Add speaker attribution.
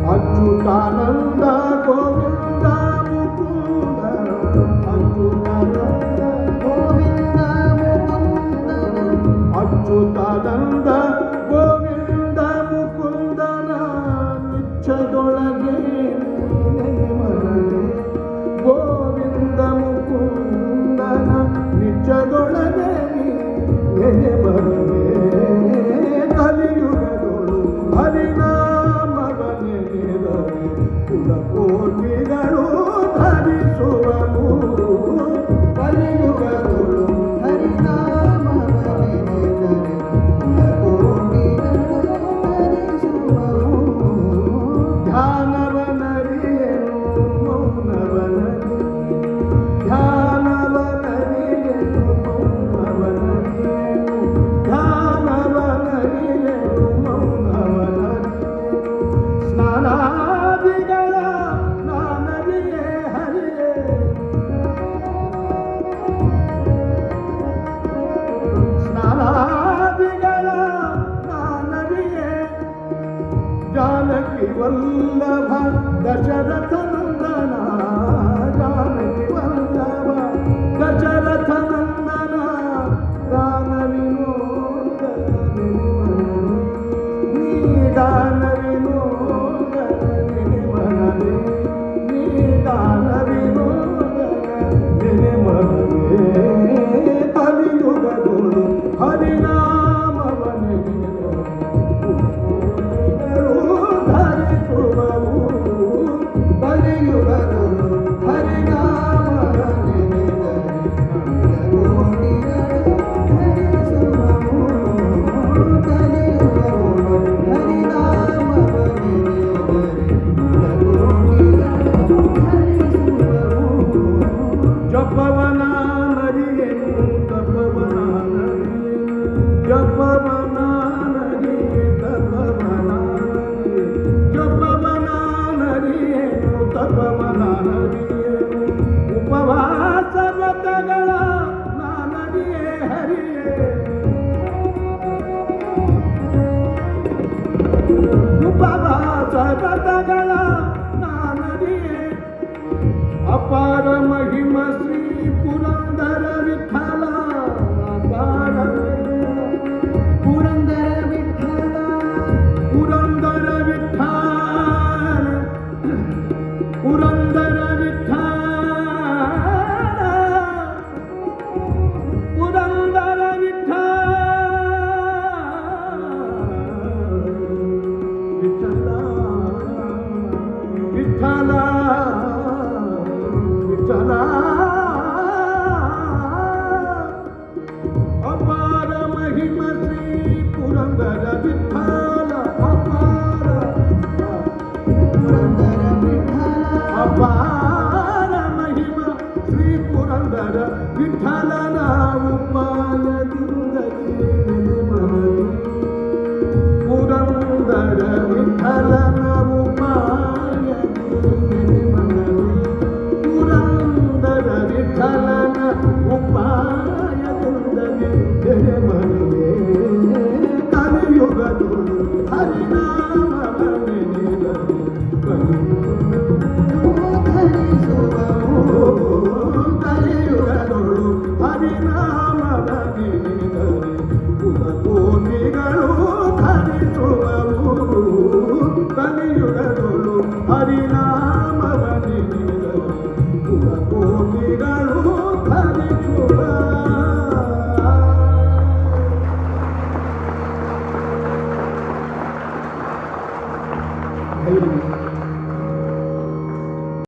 Speaker 1: ಅಚ್ಯುತಾನಂದ ಗೋವಿಂದ ಮುಕುಂದ ಅಚ್ಯುತಾನಂದ ಗೋವಿಂದ ಮುಕುಂದನ ನಿಚ್ಚದೊಳಗೆ ಮರಳೆ ಗೋವಿಂದ ಮುಕುಂದನ ನಿಚ್ಚದೊಳಗೆ ನೆನೆ ಬರಲೆ ಕಲಿಯುಗದೊಳು ಹರಿನಾಮವನೆ ಕುಲಕೋಟಿಗಳು ಧರಿಸುವವು ಕಲಿಯುಗದೊಳು ಧ್ಯಾನವನರಿಯನು ಮೌನವನರಿ ಧ್ಯಾನವನರಿಯನು ಮೌನವನರಿಯನು ಧ್ಯಾನವನರಿಯನು ಮೌನವನರಿ ಸ್ನಾನಾದಿಗಳ ನಾನರಿಯೇ ಹರಿಯೇ ಸ್ನಾನಾದಿಗಳ ನಾನರಿಯೇ ಜಾನಕಿ ವಲ್ಲಭ ದಶರಥ ನಂದನ ಜಾನಕಿ ವಲ್ಲಭ ದಶರಥ ನಂದನ ಗಾನ ವಿನೋದ ನೀ ಗಾನ ವಿನೋದ ಮನವೇ ನೀ ಗಾನ ವಿನೋದ ಮನವೇ ಕಲಿಯುಗದೊಳು ಹರಿನಾಮವನೆ ಧರಿಸುವವು ಕಲಿಯುಗದೊಳು ಹರಿನಾಮವನೆ ಜಪವನ ನರಿಯನು ತಪವನ ನರಿಯನು ಜಪವನ ನರಿಯೇ ತಪವನ ಜಪವನ ನರಿಯನು ತಪವನ ನರಿಯನು ಉಪವಾಸ ವ್ರತಗಳ ನಾನರಿಯೇ ಹರಿಯೇ ಉಪವಾಸ ವ್ರತಗಳ ನಾನರಿಯೇ ಅಪಾರ ಮಹಿಮ ಶ್ರೀ ಪುರಂದರ